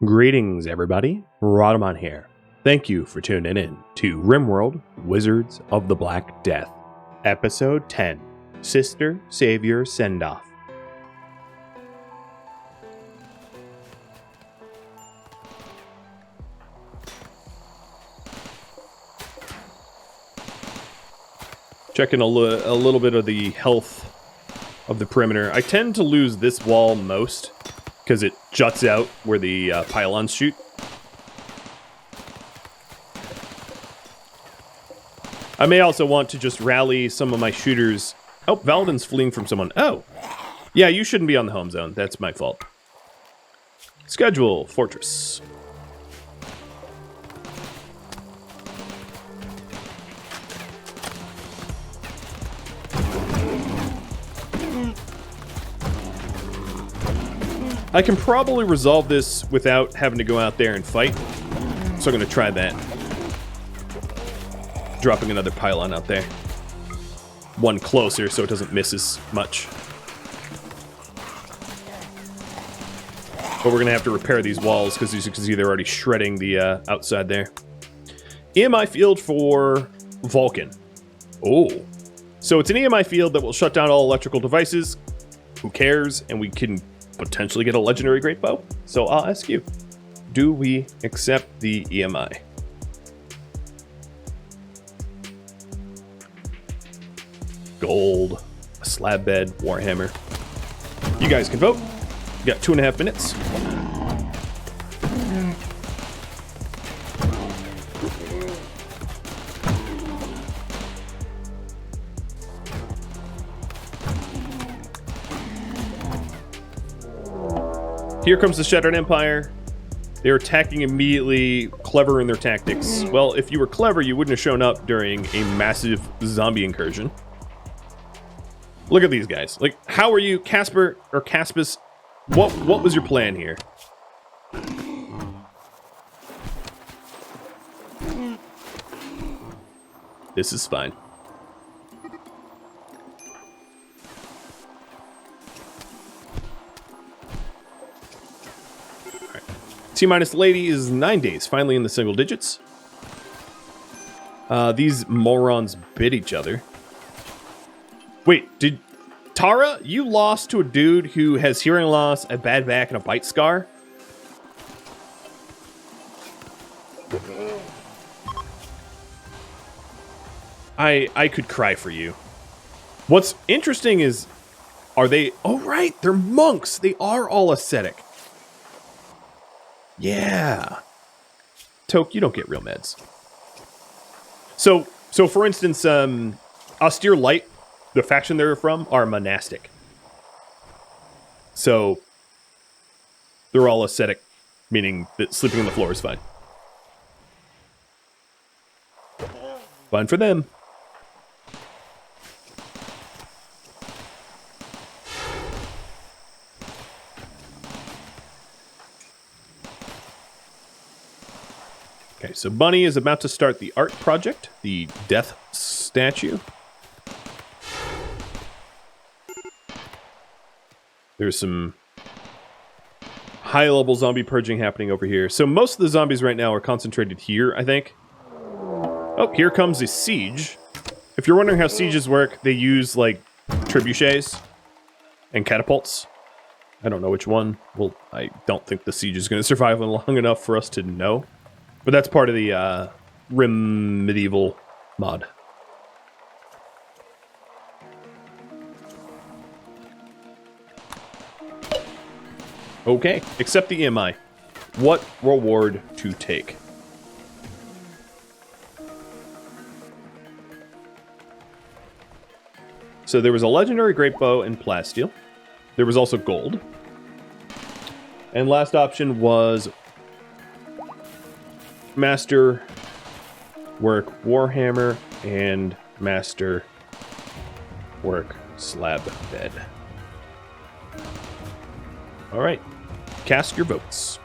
Greetings, everybody. Rhadamant here. Thank you for tuning in to RimWorld, Wizards of the Black Death, Episode 10, Sister Savior Send-Off. Checking a little bit of the health of the perimeter. I tend to lose this wall most, because it juts out where the pylons shoot. I may also want to just rally some of my shooters. Oh, Valadin's fleeing from someone. Oh, yeah, you shouldn't be on the home zone. That's my fault. Schedule, Fortress. I can probably resolve this without having to go out there and fight, so I'm going to try that. Dropping another pylon out there. One closer so it doesn't miss as much. But we're going to have to repair these walls because as you can see they're already shredding the outside there. EMI field for Vulcan. Oh. So it's an EMI field that will shut down all electrical devices. Who cares? And we can potentially get a legendary great bow. So I'll ask you, do we accept the EMI? Gold, a slab bed, warhammer. You guys can vote. You got 2.5 minutes. Here comes the Shattered Empire. They're attacking immediately, clever in their tactics. Well, if you were clever, you wouldn't have shown up during a massive zombie incursion. Look at these guys. Like, how are you, Casper or Caspus? What was your plan here? This is fine. T-minus lady is 9 days, finally in the single digits. These morons bit each other. Wait, did Tara, you lost to a dude who has hearing loss, a bad back, and a bite scar? I could cry for you. What's interesting is, are they, oh right, they're monks. They are all ascetic. Yeah. Toke, you don't get real meds. So for instance, Austere Light, the faction they're from, are monastic. So they're all ascetic, meaning that sleeping on the floor is fine. Fine for them. Okay, so Bunny is about to start the art project, the death statue. There's some high-level zombie purging happening over here. So most of the zombies right now are concentrated here, I think. Oh, here comes a siege. If you're wondering how sieges work, they use, like, trebuchets and catapults. I don't know which one. Well, I don't think the siege is going to survive long enough for us to know. But that's part of the Rim Medieval mod. Okay, accept the EMI. What reward to take? So there was a legendary great bow and plasteel. There was also gold. And last option was Master Work Warhammer and Master Work Slab Bed. All right, cast your votes.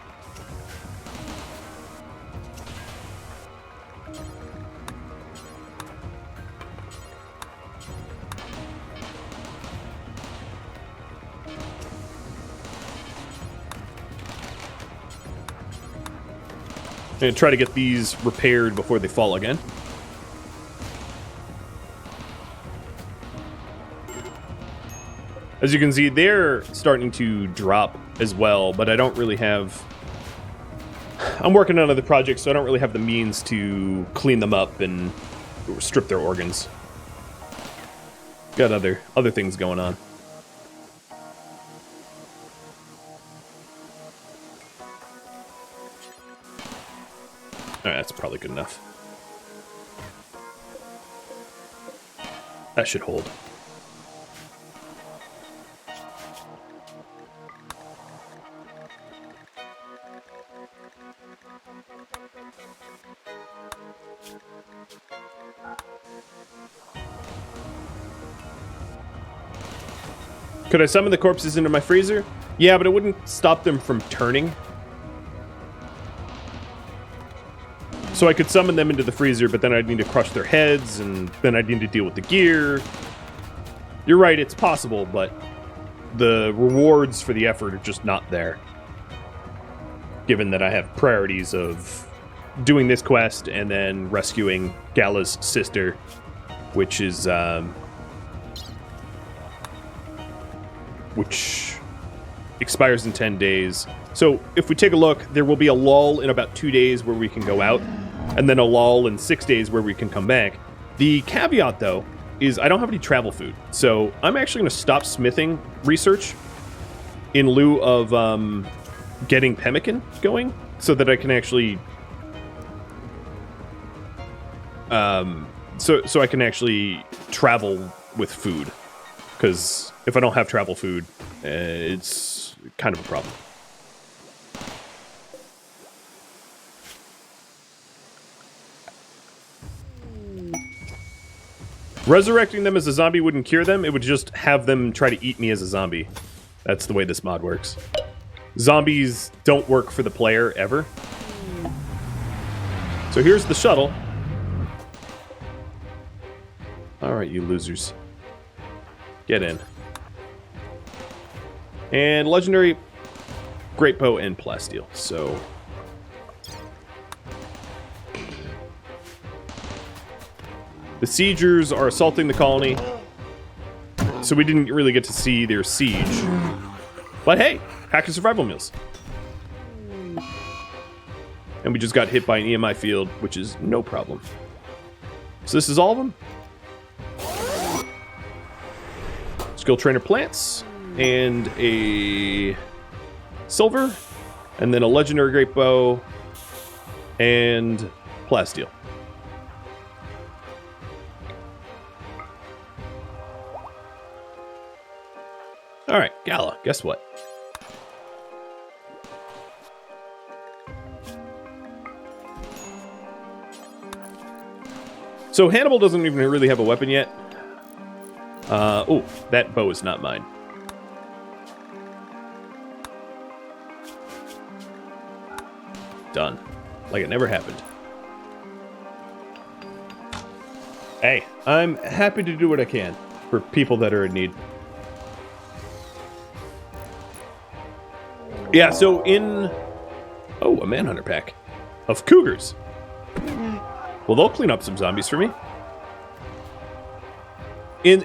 And try to get these repaired before they fall again. As you can see, they're starting to drop as well, but I don't really have... I'm working on other projects, so I don't really have the means to clean them up and strip their organs. Got other things going on. Alright, that's probably good enough. That should hold. Could I summon the corpses into my freezer? Yeah, but it wouldn't stop them from turning. So I could summon them into the freezer, but then I'd need to crush their heads, and then I'd need to deal with the gear. You're right, it's possible, but the rewards for the effort are just not there. Given that I have priorities of doing this quest and then rescuing Gala's sister, which is, which expires in 10 days. So if we take a look, there will be a lull in about 2 days where we can go out, and then a lull in 6 days where we can come back. The caveat, though, is I don't have any travel food. So I'm actually going to stop smithing research in lieu of getting pemmican going so that I can actually... so I can actually travel with food. Because if I don't have travel food, it's kind of a problem. Resurrecting them as a zombie wouldn't cure them, it would just have them try to eat me as a zombie. That's the way this mod works. Zombies don't work for the player, ever. So here's the shuttle. Alright, you losers. Get in. And legendary great bow and plasteel, so... The siegers are assaulting the colony, so we didn't really get to see their siege. But hey, hacker survival meals. And we just got hit by an EMI field, which is no problem. So this is all of them. Skill trainer plants, and a silver, and then a legendary great bow, and plasteel. Alright, Gala, guess what? So Hannibal doesn't even really have a weapon yet. Oh, that bow is not mine. Done. Like it never happened. Hey, I'm happy to do what I can for people that are in need. Yeah, so in... Oh, a manhunter pack of cougars. Well, they'll clean up some zombies for me. In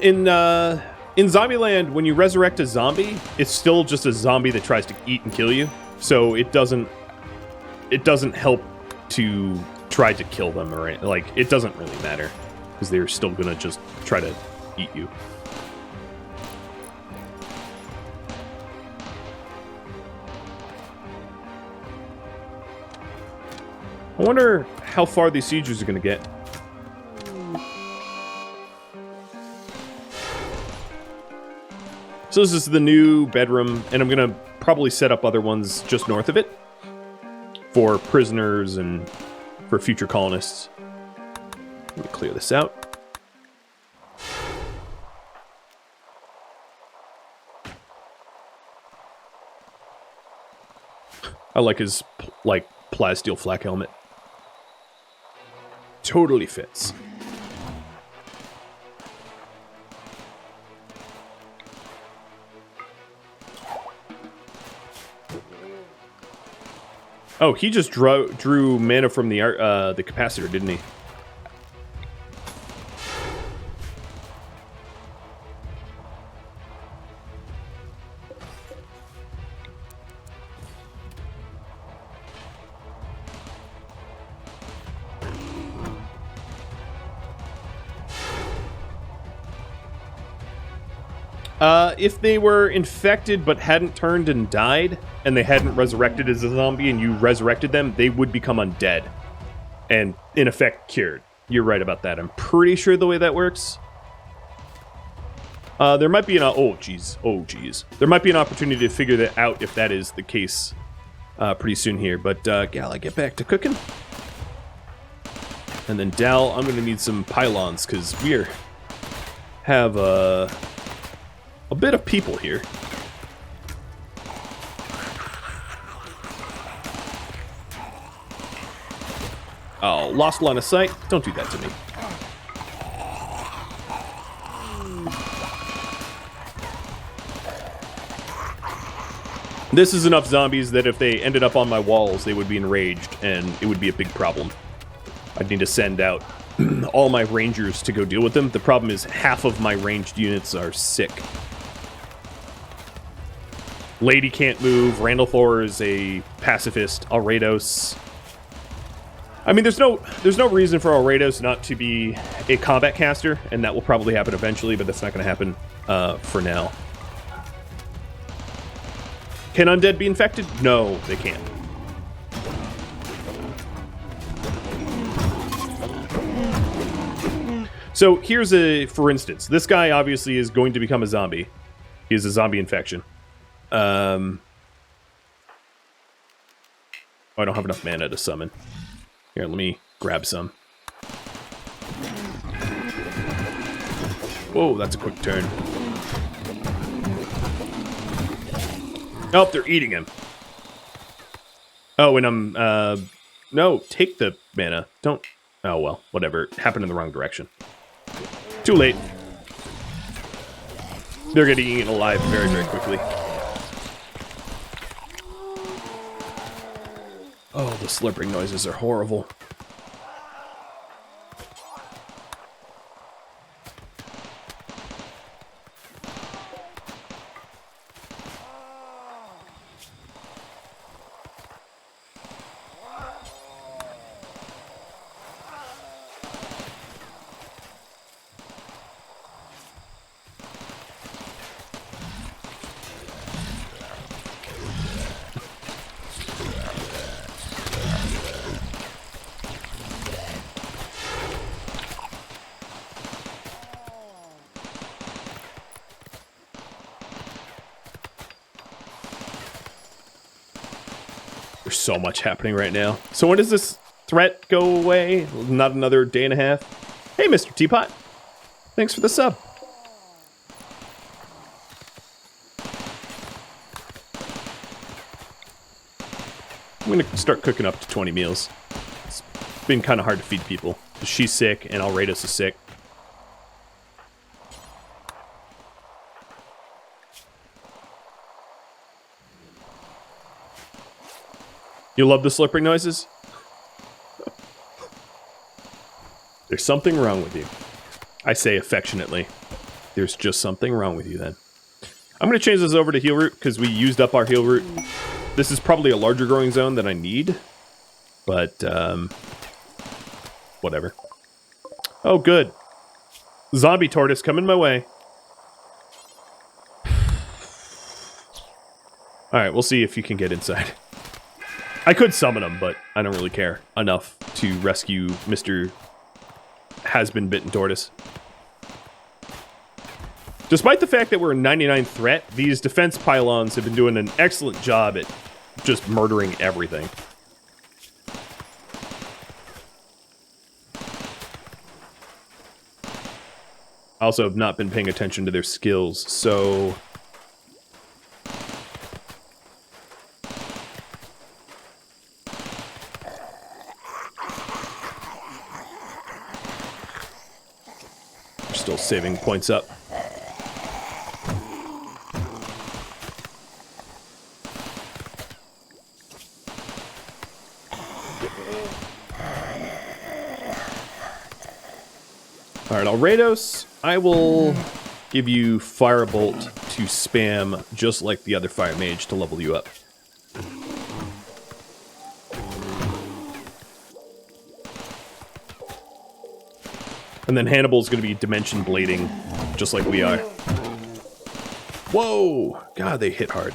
Zombieland, when you resurrect a zombie, it's still just a zombie that tries to eat and kill you. So it doesn't help to try to kill them, or like it doesn't really matter because they're still gonna just try to eat you. I wonder how far these siegers are going to get. So this is the new bedroom, and I'm going to probably set up other ones just north of it for prisoners and for future colonists. Let me clear this out. I like his, plasteel flak helmet. Totally fits. Oh, he just drew mana from the capacitor, didn't he? If they were infected but hadn't turned and died, and they hadn't resurrected as a zombie, and you resurrected them, they would become undead. And, in effect, cured. You're right about that. I'm pretty sure the way that works. There might be an... Oh, jeez. Oh, jeez. There might be an opportunity to figure that out if that is the case pretty soon here. But, Gal, I get back to cooking. And then, Dal, I'm going to need some pylons, because we have a bit of people here. Oh, lost line of sight. Don't do that to me. This is enough zombies that if they ended up on my walls, they would be enraged, and it would be a big problem. I'd need to send out all my rangers to go deal with them. The problem is half of my ranged units are sick. Lady can't move. Randall Thor is a pacifist. Alrados. I mean, there's no reason for Alrados not to be a combat caster, and that will probably happen eventually, but that's not going to happen for now. Can undead be infected? No, they can't. So here's for instance, this guy obviously is going to become a zombie. He is a zombie infection. Oh, I don't have enough mana to summon. Here, let me grab some. Whoa, that's a quick turn. Oh, they're eating him. Oh, and I'm, no, take the mana. Don't, oh, well, whatever. It happened in the wrong direction. Too late. They're getting eaten alive very, very quickly. Oh, the slurping noises are horrible. There's so much happening right now. So when does this threat go away? Not another day and a half. Hey, Mr. Teapot. Thanks for the sub. I'm going to start cooking up to 20 meals. It's been kind of hard to feed people. She's sick, and Alrados is sick. You love the slurping noises? There's something wrong with you. I say affectionately. There's just something wrong with you then. I'm going to change this over to heal root because we used up our heal root. This is probably a larger growing zone than I need. But, whatever. Oh, good. Zombie tortoise coming my way. Alright, we'll see if you can get inside. I could summon him, but I don't really care enough to rescue Mr. Has-been-bitten tortoise. Despite the fact that we're a 99 threat, these defense pylons have been doing an excellent job at just murdering everything. I also have not been paying attention to their skills, so... Still saving points up. Alright, Alredos, I will give you Firebolt to spam just like the other Fire Mage to level you up. And then Hannibal's going to be Dimension Blading, just like we are. Whoa! God, they hit hard.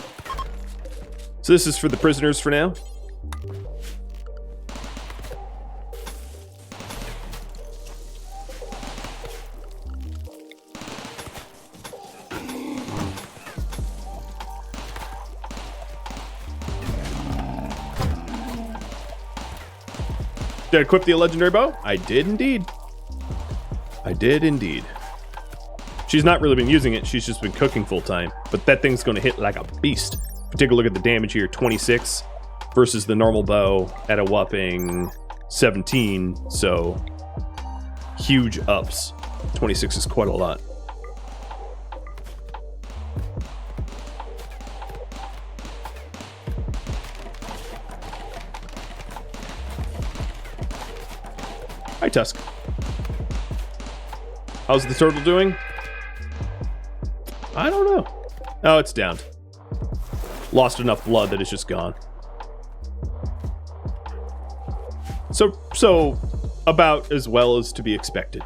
So this is for the prisoners for now. Did I equip the legendary bow? I did indeed. I did indeed. She's not really been using it, she's just been cooking full time. But that thing's gonna hit like a beast. If you take a look at the damage here, 26 versus the normal bow at a whopping 17, so huge ups. 26 is quite a lot. Hi, Tusk. How's the turtle doing? I don't know. Oh, it's downed. Lost enough blood that it's just gone. So about as well as to be expected.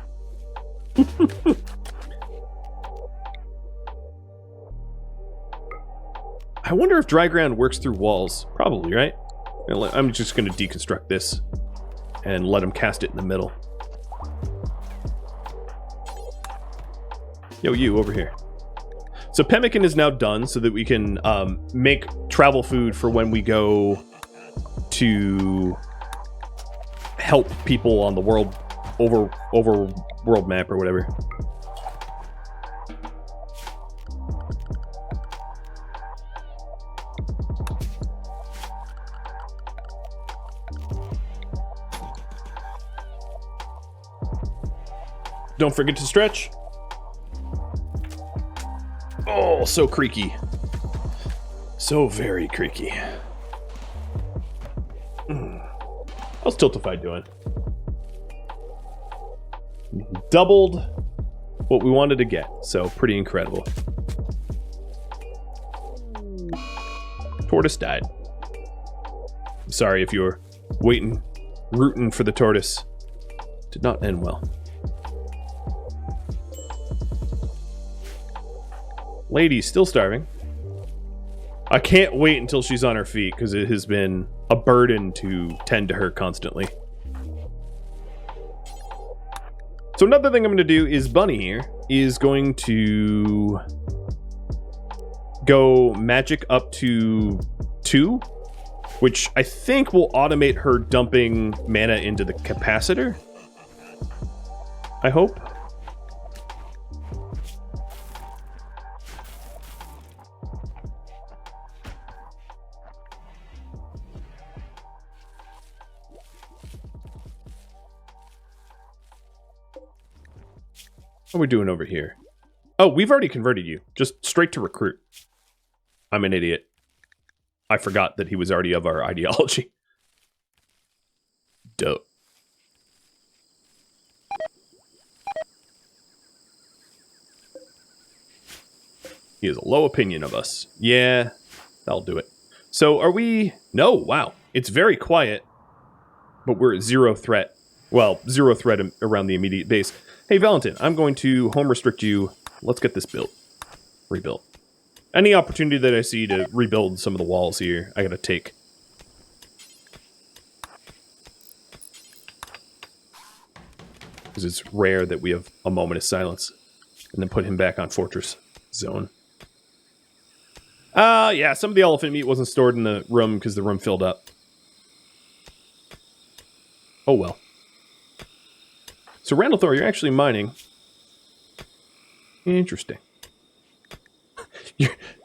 I wonder if dry ground works through walls. Probably, right? I'm just going to deconstruct this and let him cast it in the middle. Yo, you, over here. So pemmican is now done so that we can make travel food for when we go to help people on the world, over world map or whatever. Don't forget to stretch. Oh, so creaky. So very creaky. How's Tiltify doing? Doubled what we wanted to get, so pretty incredible. Tortoise died. I'm sorry if you were rooting for the tortoise. Did not end well. Lady's still starving. I can't wait until she's on her feet because it has been a burden to tend to her constantly. So another thing I'm going to do is Bunny here is going to go magic up to 2, which I think will automate her dumping mana into the capacitor. I hope. What are we doing over here? Oh, we've already converted you. Just straight to recruit. I'm an idiot. I forgot that he was already of our ideology. Dope. He has a low opinion of us. Yeah, that'll do it. So are we... No, wow. It's very quiet. But we're at 0 threat. Well, 0 threat around the immediate base. Hey, Valentin, I'm going to home restrict you. Let's get this built. Rebuilt. Any opportunity that I see to rebuild some of the walls here, I gotta take. Because it's rare that we have a moment of silence. And then put him back on Fortress Zone. Yeah, some of the elephant meat wasn't stored in the room because the room filled up. Oh well. So Randall, you're actually mining. Interesting.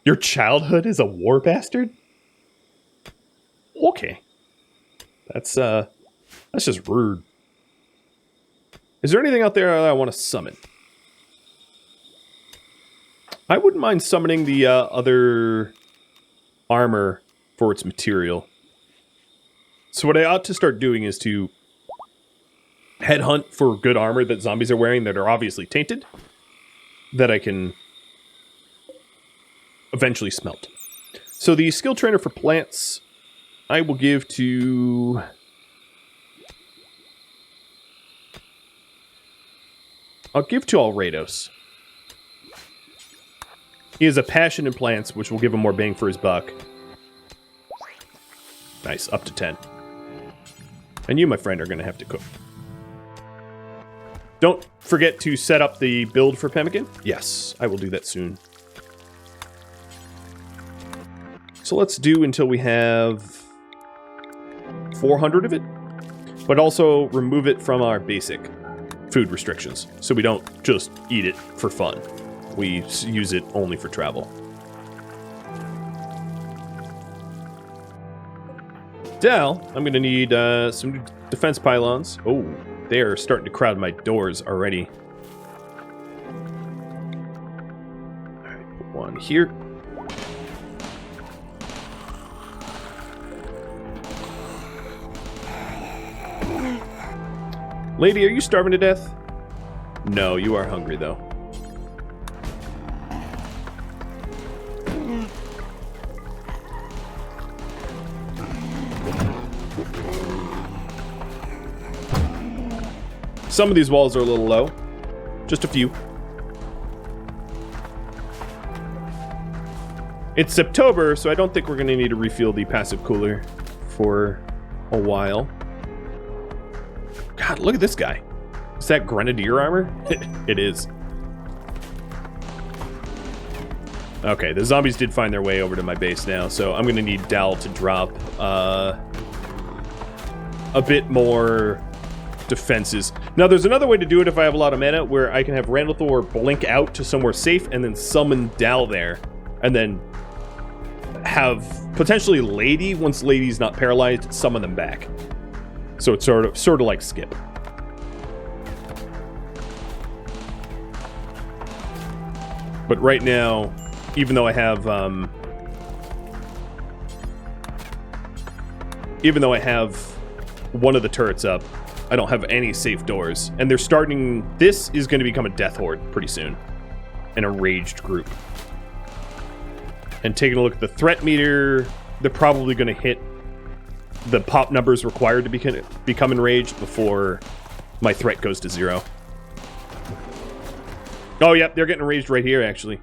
Your childhood is a war bastard? Okay. That's just rude. Is there anything out there that I want to summon? I wouldn't mind summoning the other armor for its material. So what I ought to start doing is to headhunt for good armor that zombies are wearing that are obviously tainted, that I can eventually smelt. So the skill trainer for plants, I will give to... I'll give to Alredos. He has a passion in plants, which will give him more bang for his buck. Nice, up to 10. And you, my friend, are going to have to cook. Don't forget to set up the build for pemmican. Yes, I will do that soon. So let's do until we have 400 of it, but also remove it from our basic food restrictions, so we don't just eat it for fun. We use it only for travel. Dal, I'm going to need some defense pylons. Oh, they are starting to crowd my doors already. Alright, put one here. Lady, are you starving to death? No, you are hungry, though. Some of these walls are a little low. Just a few. It's September, so I don't think we're going to need to refuel the passive cooler for a while. God, look at this guy. Is that Grenadier armor? It is. Okay, the zombies did find their way over to my base now, so I'm going to need Dal to drop a bit more defenses. Now, there's another way to do it if I have a lot of mana, where I can have Randall Thor blink out to somewhere safe and then summon Dal there, and then have potentially Lady, once Lady's not paralyzed, summon them back. So it's sort of like Skip. But right now, even though I have one of the turrets up, I don't have any safe doors. And they're starting... This is going to become a death horde pretty soon. An enraged group. And taking a look at the threat meter, they're probably going to hit the pop numbers required to become enraged before my threat goes to 0. Oh, yep, they're getting enraged right here, actually.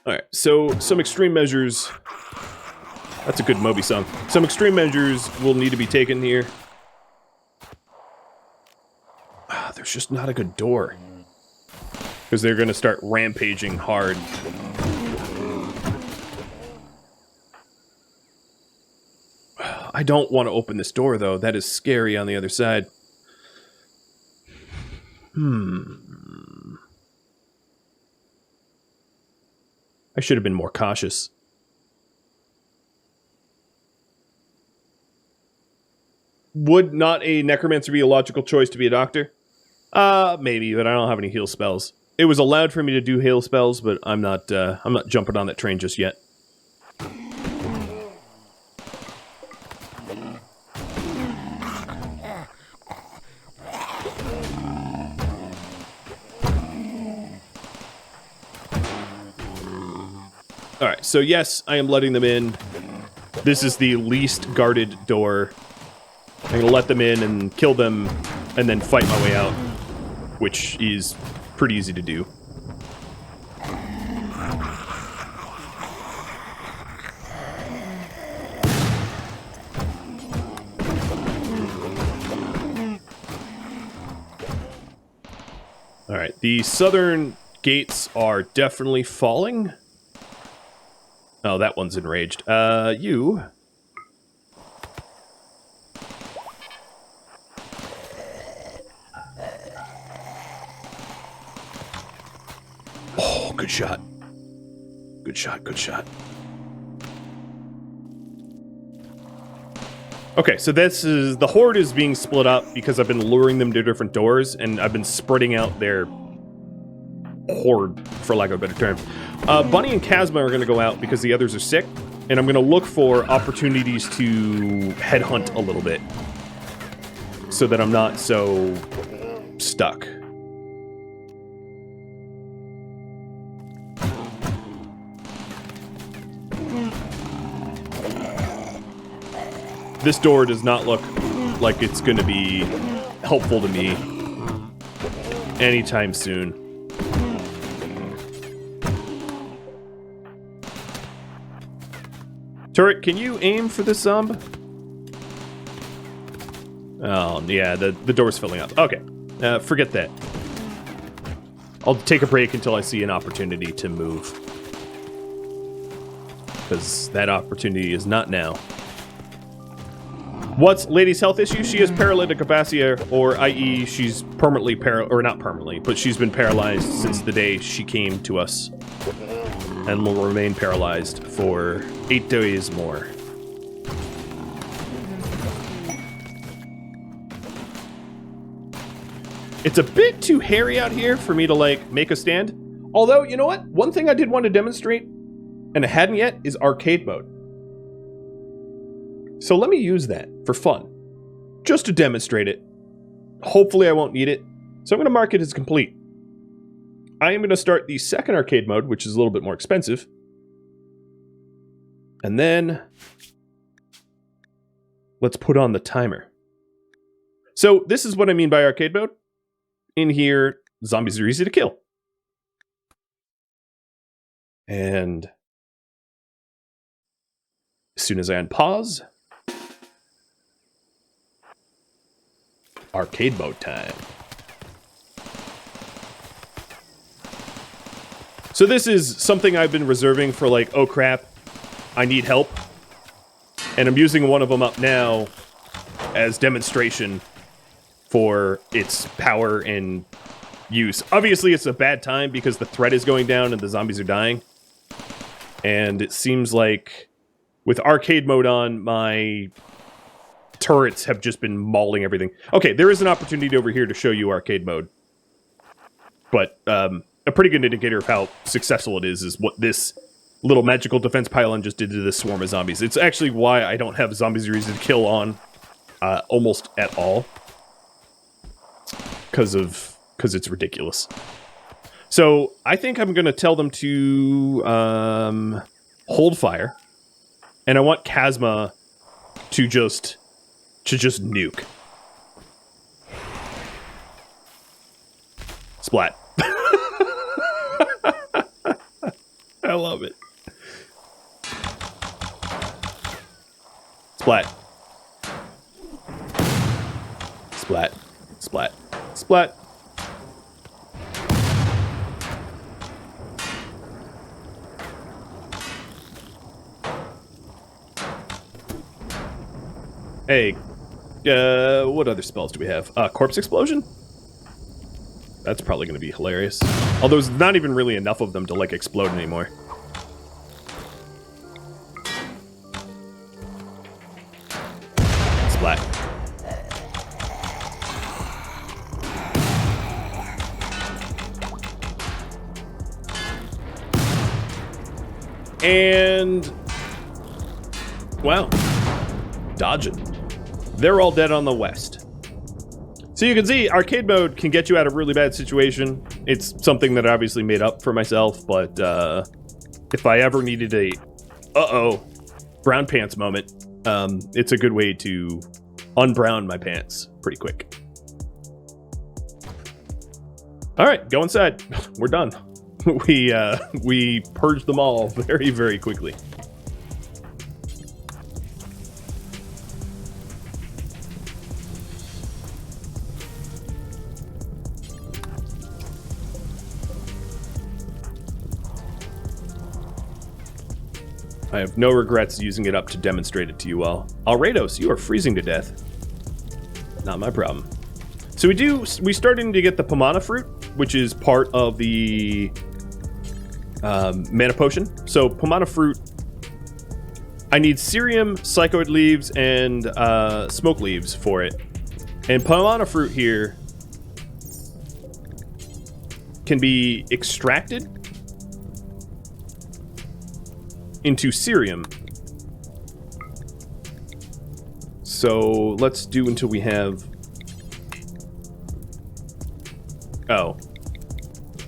Alright, so some extreme measures... That's a good Moby song. Some extreme measures will need to be taken here. There's just not a good door. Because they're going to start rampaging hard. I don't want to open this door, though. That is scary on the other side. I should have been more cautious. Would not a necromancer be a logical choice to be a doctor? Maybe, but I don't have any heal spells. It was allowed for me to do heal spells, but I'm not jumping on that train just yet. Alright, so yes, I am letting them in. This is the least guarded door. I'm going to let them in and kill them, and then fight my way out, which is pretty easy to do. Alright, the southern gates are definitely falling. Oh, that one's enraged. You... Oh, good shot. Good shot, good shot. Okay, so this is... The horde is being split up because I've been luring them to different doors, and I've been spreading out their horde, for lack of a better term. Bunny and Kazma are going to go out because the others are sick, and I'm going to look for opportunities to headhunt a little bit so that I'm not so stuck. This door does not look like it's going to be helpful to me anytime soon. Turret, can you aim for this zomb? Oh, yeah, the door's filling up. Okay, forget that. I'll take a break until I see an opportunity to move. Because that opportunity is not now. What's Lady's health issue? She has paralytic aphasia, or i.e. she's permanently or not permanently, but she's been paralyzed since the day she came to us. And will remain paralyzed for 8 days more. It's a bit too hairy out here for me to, like, make a stand. Although, you know what? One thing I did want to demonstrate, and I hadn't yet, is arcade mode. So let me use that for fun. Just to demonstrate it. Hopefully I won't need it. So I'm going to mark it as complete. I am going to start the second arcade mode, which is a little bit more expensive. And then let's put on the timer. So this is what I mean by arcade mode. In here, zombies are easy to kill. And as soon as I unpause, arcade mode time. So this is something I've been reserving for, like, oh crap, I need help. And I'm using one of them up now as demonstration for its power and use. Obviously it's a bad time because the threat is going down and the zombies are dying. And it seems like with arcade mode on, my turrets have just been mauling everything. Okay, there is an opportunity over here to show you arcade mode. But a pretty good indicator of how successful it is what this little magical defense pylon just did to this swarm of zombies. It's actually why I don't have zombies are easy to kill on almost at all. Because it's ridiculous. So I think I'm going to tell them to hold fire. And I want Kazma to just nuke. Splat. I love it. Splat. Splat. Splat. Splat. Hey, what other spells do we have? Corpse Explosion? That's probably going to be hilarious. Although there's not even really enough of them to, like, explode anymore. Splat. And... wow. Dodging. They're all dead on the west. So you can see, arcade mode can get you out of a really bad situation. It's something that I obviously made up for myself, but if I ever needed a brown pants moment, it's a good way to unbrown my pants pretty quick. All right, go inside. We're done. We purged them all very, very quickly. I have no regrets using it up to demonstrate it to you all. Alredos, you are freezing to death. Not my problem. So we started to get the Pomona fruit, which is part of the mana potion. So Pomona fruit, I need cerium, psychoid leaves, and smoke leaves for it. And pomona fruit here can be extracted into cerium. So let's do until we have... Oh.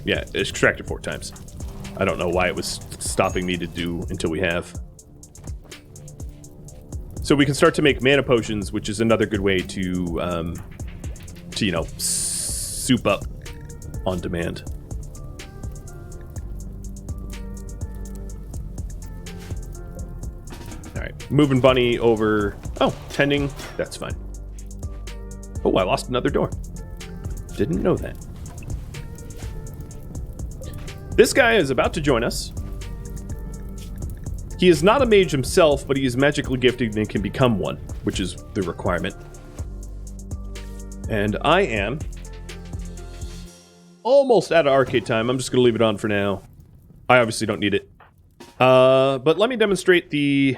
Yeah, extracted 4 times. I don't know why it was stopping me to do until we have. So we can start to make mana potions, which is another good way to you know, soup up on demand. All right, moving Bunny over. Oh, tending. That's fine. Oh, I lost another door. Didn't know that. This guy is about to join us. He is not a mage himself, but he is magically gifted and can become one, which is the requirement. And I am almost out of arcade time. I'm just going to leave it on for now. I obviously don't need it. But let me demonstrate the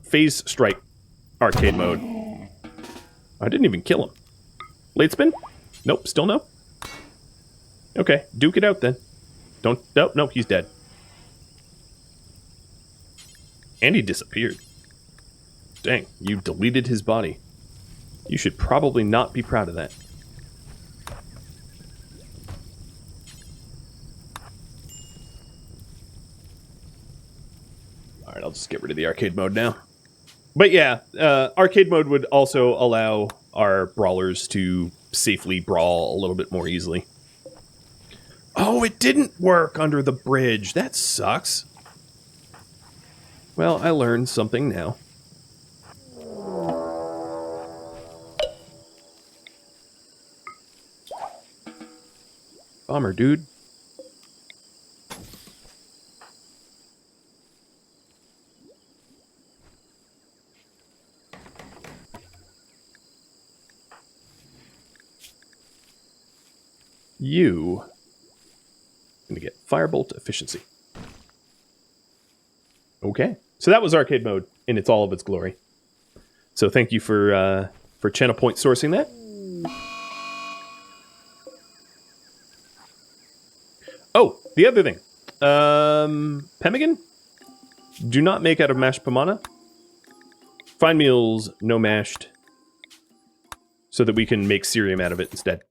phase strike arcade mode. I didn't even kill him. Late spin? Nope, still no. Okay, duke it out then. Don't... Nope, he's dead. And he disappeared. Dang, you deleted his body. You should probably not be proud of that. Alright, I'll just get rid of the arcade mode now. But yeah, arcade mode would also allow our brawlers to safely brawl a little bit more easily. Oh, it didn't work under the bridge. That sucks. Well, I learned something now. Bummer, dude. You gonna get Firebolt efficiency. Okay. So that was arcade mode in all of its glory. So thank you for channel point sourcing that. Oh, the other thing. Pemmican? Do not make out of mashed pomona. Fine meals, no mashed. So that we can make cerium out of it instead.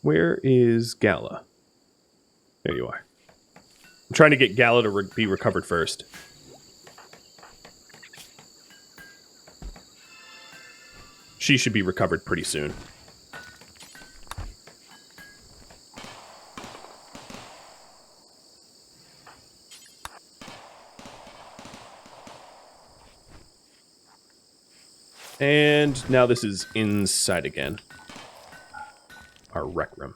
Where is Gala? There you are. I'm trying to get Gala to be recovered first. She should be recovered pretty soon. And now this is inside again. Our rec room.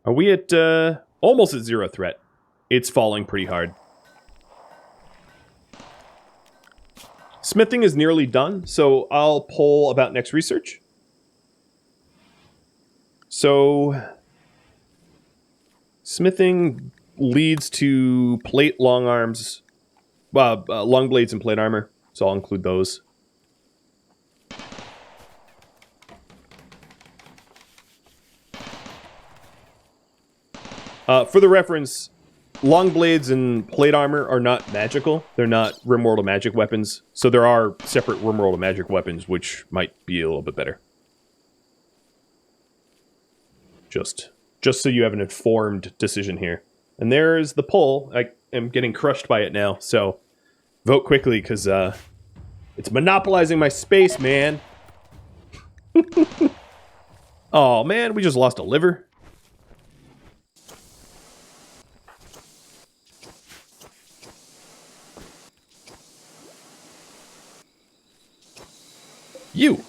Are we at, almost at 0 threat? It's falling pretty hard. Smithing is nearly done, so I'll poll about next research. So, smithing leads to plate, long arms, long blades and plate armor, so I'll include those. For the reference, long blades and plate armor are not magical. They're not RimWorld of Magic weapons. So there are separate RimWorld of Magic weapons, which might be a little bit better. Just so you have an informed decision here. And there's the poll. I am getting crushed by it now, so vote quickly, because it's monopolizing my space, man. Oh, man, we just lost a liver. You!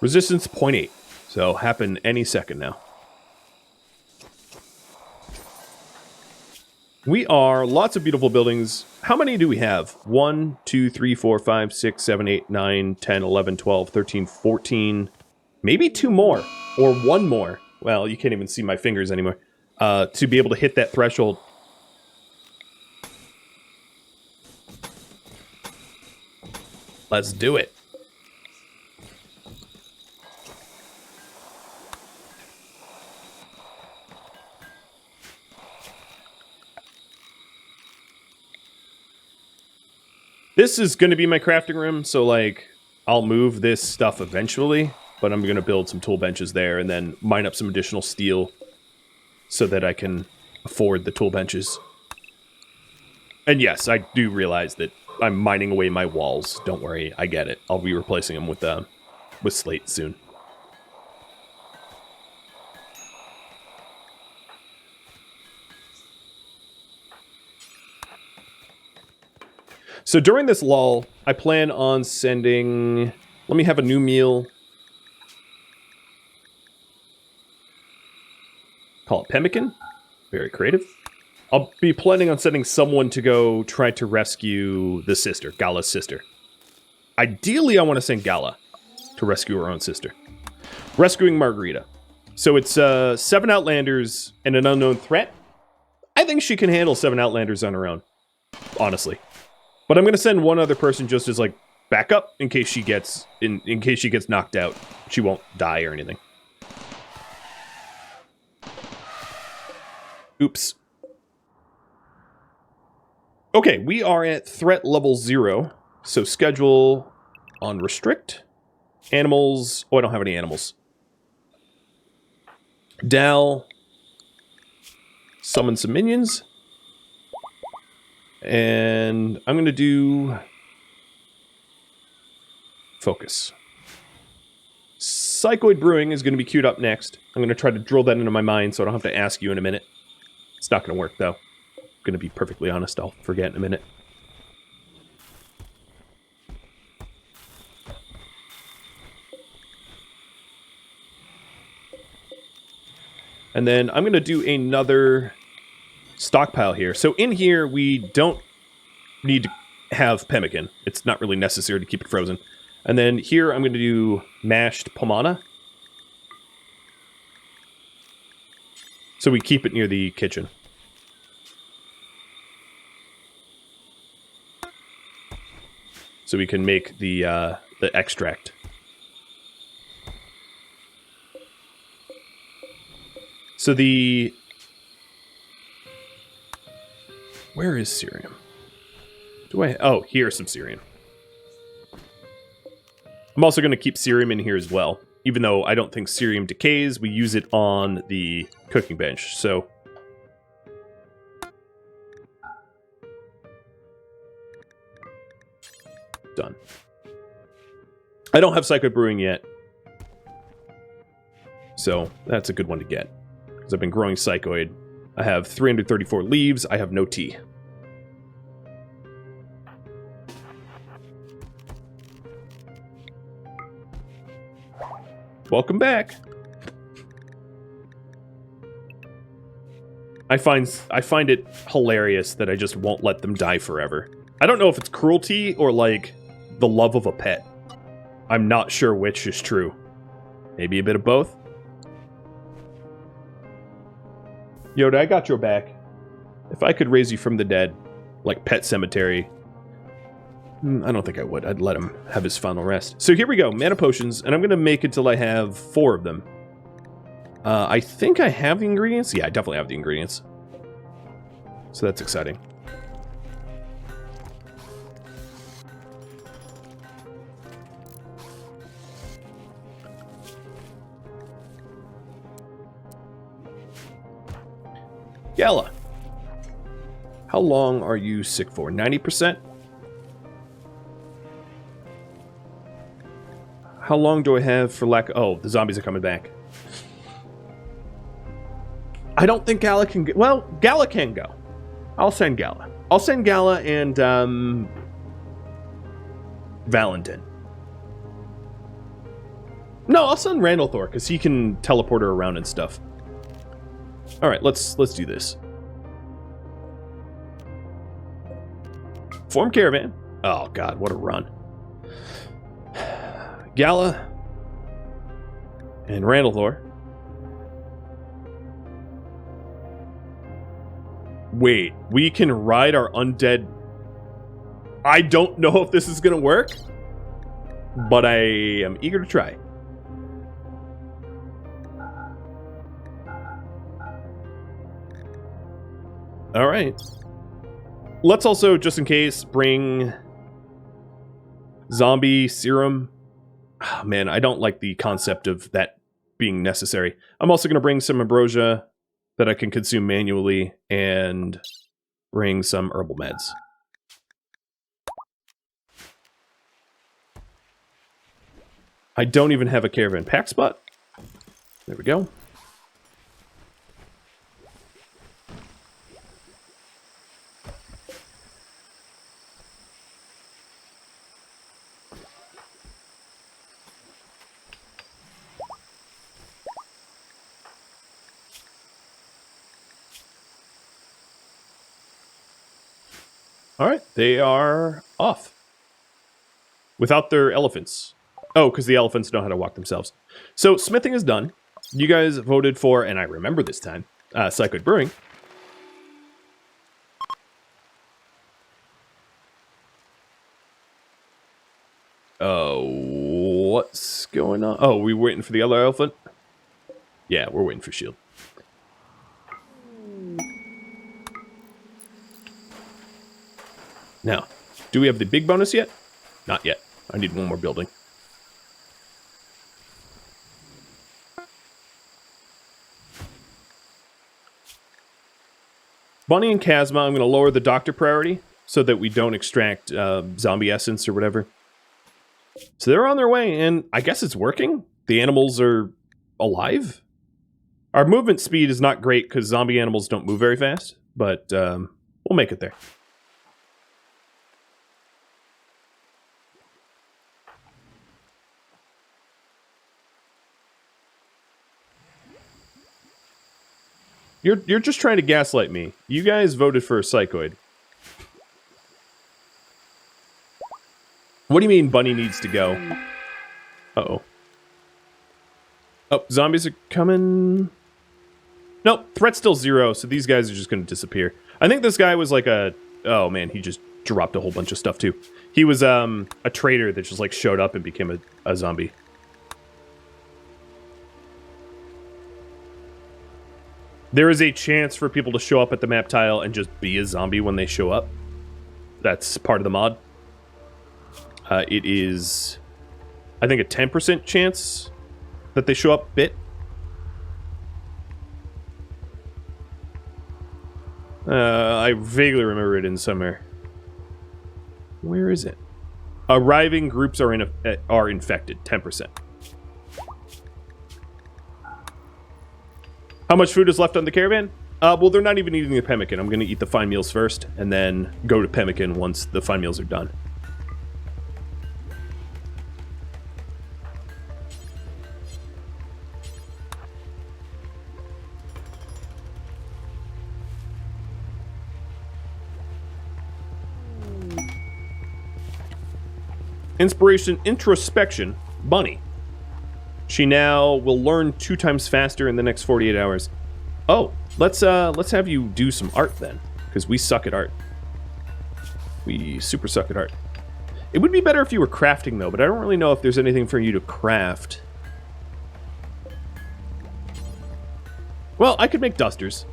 Resistance 0.8. So happen any second now. We are lots of beautiful buildings. How many do we have? 1, 2, 3, 4, 5, 6, 7, 8, 9, 10, 11, 12, 13, 14. Maybe 2 more. Or 1 more. Well, you can't even see my fingers anymore. To be able to hit that threshold. Let's do it. This is going to be my crafting room, so, like, I'll move this stuff eventually, but I'm going to build some tool benches there and then mine up some additional steel so that I can afford the tool benches. And yes, I do realize that I'm mining away my walls. Don't worry, I get it. I'll be replacing them with slate soon. So during this lull, I plan on sending... Let me have a new meal. Call it pemmican. Very creative. I'll be planning on sending someone to go try to rescue the sister, Gala's sister. Ideally, I want to send Gala to rescue her own sister. Rescuing Margarita. So it's 7 Outlanders and an unknown threat. I think she can handle 7 Outlanders on her own, honestly. But I'm going to send one other person just as, like, backup in case she gets in case she gets knocked out. She won't die or anything. Oops. Okay, we are at threat level 0. So schedule on restrict. Animals. Oh, I don't have any animals. Dal. Summon some minions. And I'm going to do focus. Psychoid Brewing is going to be queued up next. I'm going to try to drill that into my mind so I don't have to ask you in a minute. It's not going to work, though. I'm going to be perfectly honest. I'll forget in a minute. And then I'm going to do another stockpile here. So in here, we don't need to have pemmican. It's not really necessary to keep it frozen. And then here, I'm going to do mashed pomona. So we keep it near the kitchen. So we can make the extract. So the... Where is cerium? Do I... Oh, here's some cerium. I'm also going to keep cerium in here as well. Even though I don't think cerium decays, we use it on the cooking bench, so... Done. I don't have Psycho Brewing yet. So, that's a good one to get. Because I've been growing Psychoid. I have 334 leaves, I have no tea. Welcome back. I find it hilarious that I just won't let them die forever. I don't know if it's cruelty or, like, the love of a pet. I'm not sure which is true. Maybe a bit of both. Yoda, I got your back. If I could raise you from the dead, like Pet Cemetery, I don't think I would. I'd let him have his final rest. So here we go, mana potions, and I'm going to make it till I have 4 of them. I think I have the ingredients. Yeah, I definitely have the ingredients. So that's exciting. Gala, how long are you sick for? 90%? How long do I have for lack... Oh, the zombies are coming back. I don't think Gala can go. Well, Gala can go. I'll send Gala. I'll send Gala and, Valentin. No, I'll send Randall Thor, because he can teleport her around and stuff. Alright, let's do this. Form Caravan. Oh, God, what a run. Gala. And Randalthor. Wait, we can ride our undead... I don't know if this is going to work, but I am eager to try. All right. Let's also, just in case, bring zombie serum. Oh, man, I don't like the concept of that being necessary. I'm also going to bring some ambrosia that I can consume manually and bring some herbal meds. I don't even have a caravan pack spot. There we go. All right, they are off. Without their elephants. Oh, because the elephants know how to walk themselves. So, smithing is done. You guys voted for, and I remember this time, Psychoid Brewing. Oh, what's going on? Oh, we waiting for the other elephant? Yeah, we're waiting for Shield. Now, do we have the big bonus yet? Not yet. I need one more building. Bunny and Chasma, I'm going to lower the doctor priority so that we don't extract zombie essence or whatever. So they're on their way, and I guess it's working. The animals are alive. Our movement speed is not great because zombie animals don't move very fast, but we'll make it there. You're just trying to gaslight me. You guys voted for a Psychoid. What do you mean Bunny needs to go? Uh-oh. Oh, zombies are coming. Nope, threat's still 0, so these guys are just going to disappear. I think this guy was like a... Oh, man, he just dropped a whole bunch of stuff, too. He was a trader that just, like, showed up and became a zombie. There is a chance for people to show up at the map tile and just be a zombie when they show up. That's part of the mod. It is, I think, a 10% chance that they show up bit. I vaguely remember it in somewhere. Where is it? Arriving groups are infected, 10%. How much food is left on the caravan? Well, they're not even eating the pemmican. I'm going to eat the fine meals first, and then go to pemmican once the fine meals are done. Inspiration, introspection, Bunny. She now will learn 2 times faster in the next 48 hours. Oh, let's have you do some art then, because we suck at art. We super suck at art. It would be better if you were crafting though, but I don't really know if there's anything for you to craft. Well, I could make dusters.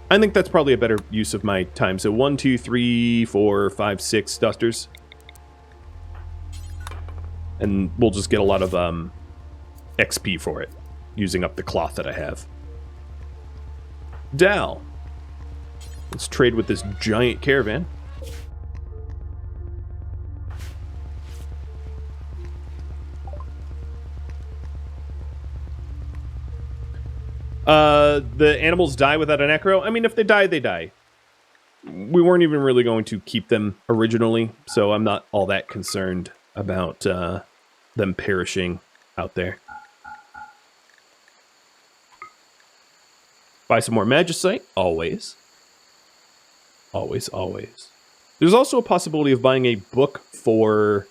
I think that's probably a better use of my time. So 1, 2, 3, 4, 5, 6 dusters. And we'll just get a lot of XP for it, using up the cloth that I have. Dal. Let's trade with this giant caravan. The animals die without an necro. I mean, if they die, they die. We weren't even really going to keep them originally, so I'm not all that concerned about them perishing out there. Buy some more magicite, always. Always, always. There's also a possibility of buying a book for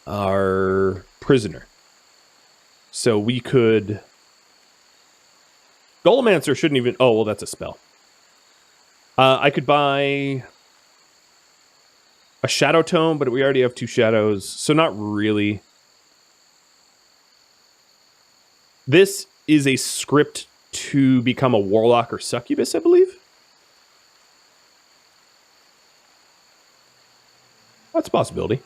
our prisoner. So we could... Golemancer shouldn't even... Oh, well, that's a spell. I could buy a Shadow Tome, but we already have 2 shadows, so not really. This is a script to become a Warlock or Succubus, I believe. That's a possibility.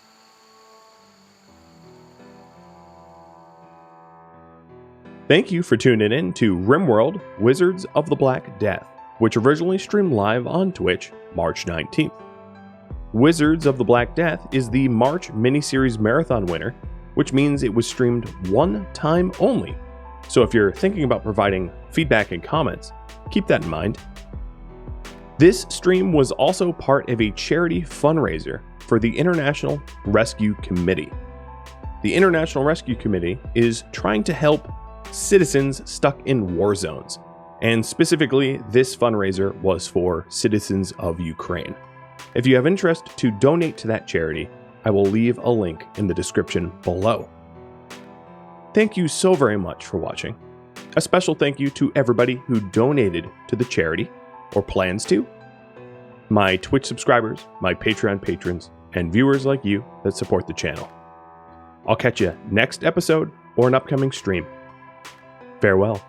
Thank you for tuning in to RimWorld Wizards of the Black Death, which originally streamed live on Twitch March 19th. Wizards of the Black Death is the March miniseries marathon winner, which means it was streamed one time only. So if you're thinking about providing feedback and comments, keep that in mind. This stream was also part of a charity fundraiser for the International Rescue Committee. The International Rescue Committee is trying to help citizens stuck in war zones, and specifically this fundraiser was for citizens of Ukraine. If you have interest to donate to that charity, I will leave a link in the description below. Thank you so very much for watching. A special thank you to everybody who donated to the charity, or plans to, my Twitch subscribers, my Patreon patrons, and viewers like you that support the channel. I'll catch you next episode or an upcoming stream. Farewell.